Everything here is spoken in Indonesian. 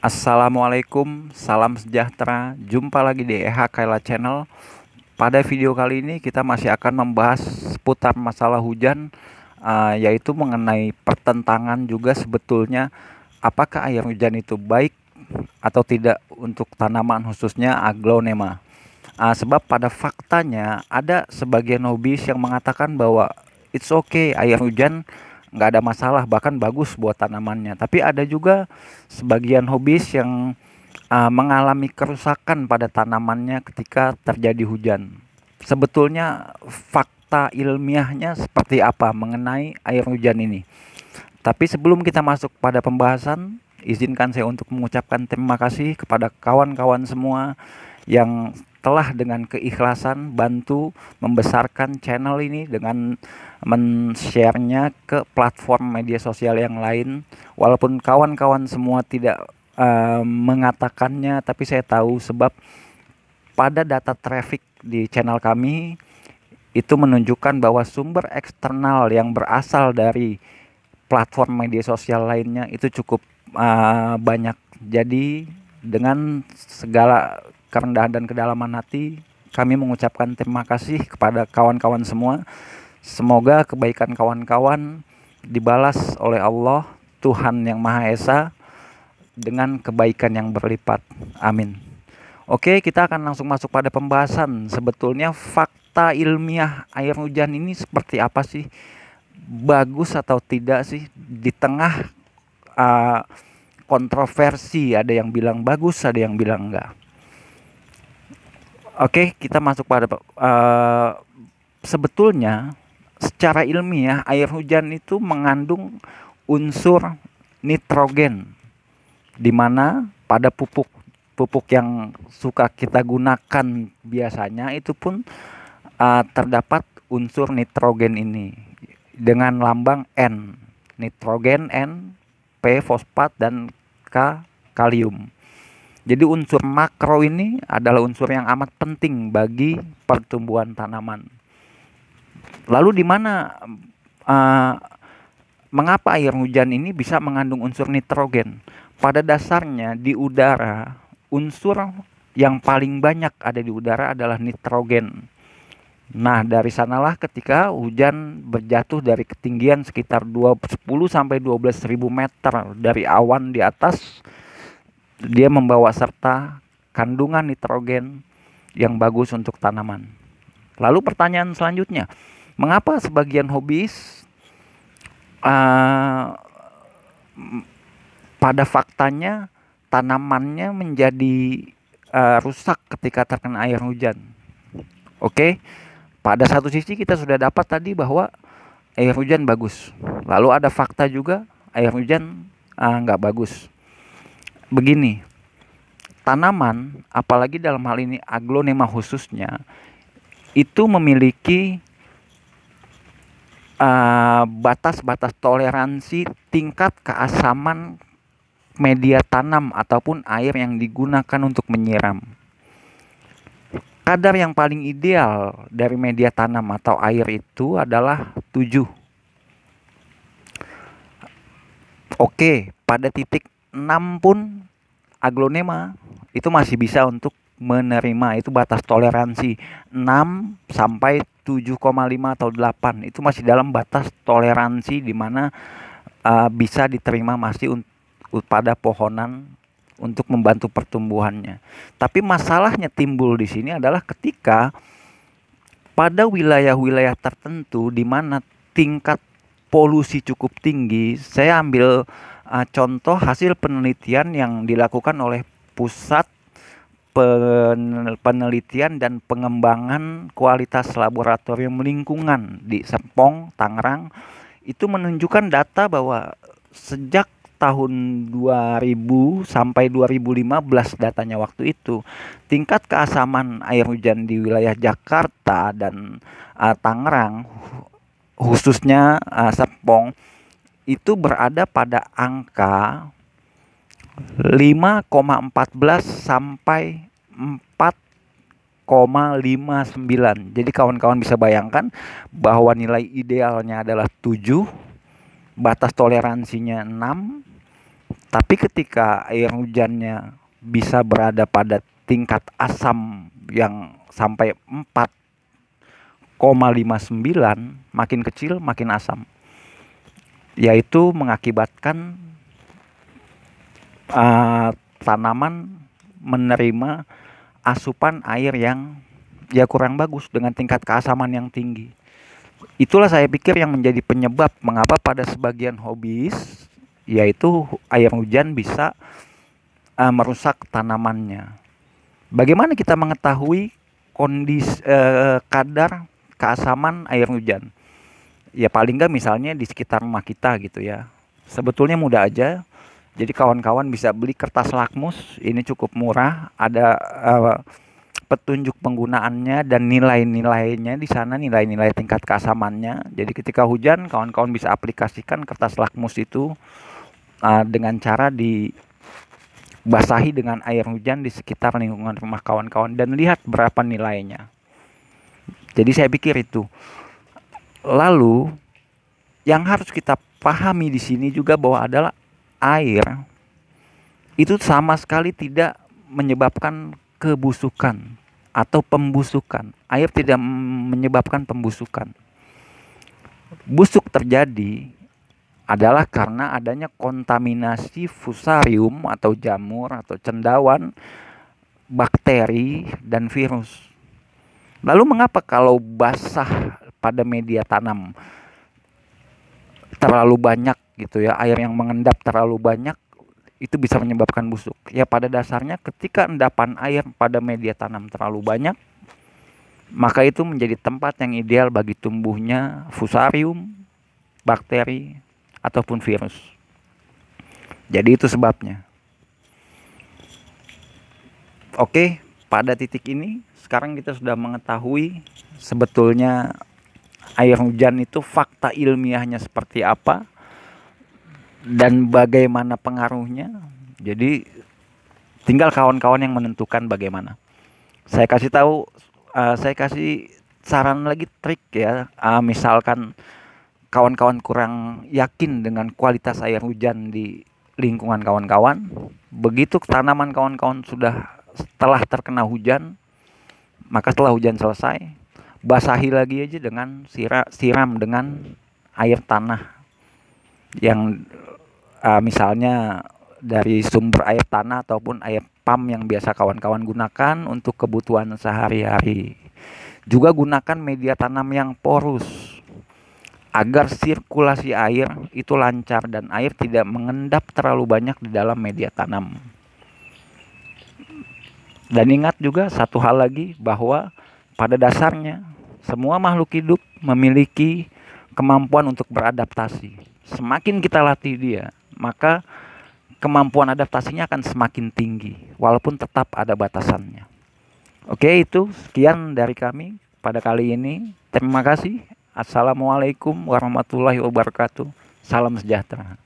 Assalamualaikum, salam sejahtera. Jumpa lagi di EH Kaila Channel. Pada video kali ini kita masih akan membahas seputar masalah hujan, yaitu mengenai pertentangan juga sebetulnya apakah air hujan itu baik atau tidak untuk tanaman khususnya aglonema. Sebab pada faktanya ada sebagian hobis yang mengatakan bahwa it's okay, air hujan nggak ada masalah, bahkan bagus buat tanamannya. Tapi ada juga sebagian hobis yang mengalami kerusakan pada tanamannya ketika terjadi hujan. Sebetulnya fakta ilmiahnya seperti apa mengenai air hujan ini? Tapi sebelum kita masuk pada pembahasan, izinkan saya untuk mengucapkan terima kasih kepada kawan-kawan semua yang telah dengan keikhlasan bantu membesarkan channel ini dengan men-share-nya ke platform media sosial yang lain. Walaupun kawan-kawan semua tidak mengatakannya, tapi saya tahu sebab pada data traffic di channel kami itu menunjukkan bahwa sumber eksternal yang berasal dari platform media sosial lainnya itu cukup banyak. Jadi dengan segala kerendahan dan kedalaman hati kami mengucapkan terima kasih kepada kawan-kawan semua. Semoga kebaikan kawan-kawan dibalas oleh Allah Tuhan yang Maha Esa dengan kebaikan yang berlipat. Amin. Oke, kita akan langsung masuk pada pembahasan. Sebetulnya fakta ilmiah air hujan ini seperti apa sih? Bagus atau tidak sih? Di tengah uh, kontroversi, ada yang bilang bagus, ada yang bilang enggak. Oke, kita masuk pada sebetulnya secara ilmiah air hujan itu mengandung unsur nitrogen, di mana pada pupuk yang suka kita gunakan biasanya itu pun terdapat unsur nitrogen ini dengan lambang N. Nitrogen N, P fosfat, dan K kalium. Jadi unsur makro ini adalah unsur yang amat penting bagi pertumbuhan tanaman. Lalu di mana mengapa air hujan ini bisa mengandung unsur nitrogen? Pada dasarnya di udara, unsur yang paling banyak ada di udara adalah nitrogen. Nah, dari sanalah ketika hujan berjatuh dari ketinggian sekitar 10 sampai 12.000 meter dari awan di atas, dia membawa serta kandungan nitrogen yang bagus untuk tanaman. Lalu pertanyaan selanjutnya, mengapa sebagian hobis pada faktanya tanamannya menjadi rusak ketika terkena air hujan? Oke, pada satu sisi kita sudah dapat tadi bahwa air hujan bagus. Lalu ada fakta juga air hujan nggak bagus. Begini, tanaman, apalagi dalam hal ini aglonema khususnya, itu memiliki batas-batas toleransi tingkat keasaman media tanam ataupun air yang digunakan untuk menyiram. Kadar yang paling ideal dari media tanam atau air itu adalah 7. Oke, pada titik 6 pun aglonema itu masih bisa untuk menerima, itu batas toleransi 6 sampai 7,5 atau 8. Itu masih dalam batas toleransi di mana bisa diterima masih pada pohonan untuk membantu pertumbuhannya. Tapi masalahnya timbul di sini adalah ketika pada wilayah-wilayah tertentu di mana tingkat polusi cukup tinggi. Saya ambil contoh hasil penelitian yang dilakukan oleh Pusat Penelitian dan Pengembangan Kualitas Laboratorium Lingkungan di Serpong, Tangerang. Itu menunjukkan data bahwa sejak tahun 2000 sampai 2015 datanya waktu itu, tingkat keasaman air hujan di wilayah Jakarta dan Tangerang khususnya Serpong itu berada pada angka 5,14 sampai 4,59. Jadi kawan-kawan bisa bayangkan bahwa nilai idealnya adalah 7, batas toleransinya 6, Tapi ketika air hujannya bisa berada pada tingkat asam yang sampai 4,59, makin kecil makin asam, yaitu mengakibatkan tanaman menerima asupan air yang ya kurang bagus dengan tingkat keasaman yang tinggi. Itulah saya pikir yang menjadi penyebab mengapa pada sebagian hobis, yaitu air hujan bisa merusak tanamannya. Bagaimana kita mengetahui kondisi kadar keasaman air hujan? Ya paling nggak misalnya di sekitar rumah kita gitu ya. Sebetulnya mudah aja. Jadi kawan-kawan bisa beli kertas lakmus, ini cukup murah, ada petunjuk penggunaannya dan nilai-nilainya di sana, nilai-nilai tingkat keasamannya. Jadi ketika hujan, kawan-kawan bisa aplikasikan kertas lakmus itu dengan cara dibasahi dengan air hujan di sekitar lingkungan rumah kawan-kawan dan lihat berapa nilainya. Jadi saya pikir itu. Lalu yang harus kita pahami di sini juga bahwa adalah air itu sama sekali tidak menyebabkan kebusukan atau pembusukan. Air tidak menyebabkan pembusukan. Busuk terjadi adalah karena adanya kontaminasi fusarium atau jamur atau cendawan, bakteri, dan virus. Lalu mengapa kalau basah pada media tanam terlalu banyak gitu ya, air yang mengendap terlalu banyak, itu bisa menyebabkan busuk. Ya pada dasarnya ketika endapan air pada media tanam terlalu banyak, maka itu menjadi tempat yang ideal bagi tumbuhnya fusarium, bakteri, ataupun virus. Jadi itu sebabnya. Oke, pada titik ini sekarang kita sudah mengetahui sebetulnya air hujan itu fakta ilmiahnya seperti apa dan bagaimana pengaruhnya. Jadi tinggal kawan-kawan yang menentukan bagaimana. Saya kasih tahu, saya kasih saran lagi, trik ya. Misalkan kawan-kawan kurang yakin dengan kualitas air hujan di lingkungan kawan-kawan, begitu tanaman kawan-kawan setelah terkena hujan, maka setelah hujan selesai, basahi lagi aja dengan siram dengan air tanah yang misalnya dari sumber air tanah ataupun air pump yang biasa kawan-kawan gunakan untuk kebutuhan sehari-hari. Juga gunakan media tanam yang porus agar sirkulasi air itu lancar dan air tidak mengendap terlalu banyak di dalam media tanam. Dan ingat juga satu hal lagi, bahwa pada dasarnya semua makhluk hidup memiliki kemampuan untuk beradaptasi. Semakin kita latih dia, maka kemampuan adaptasinya akan semakin tinggi, walaupun tetap ada batasannya. Oke, itu sekian dari kami pada kali ini. Terima kasih. Assalamualaikum warahmatullahi wabarakatuh. Salam sejahtera.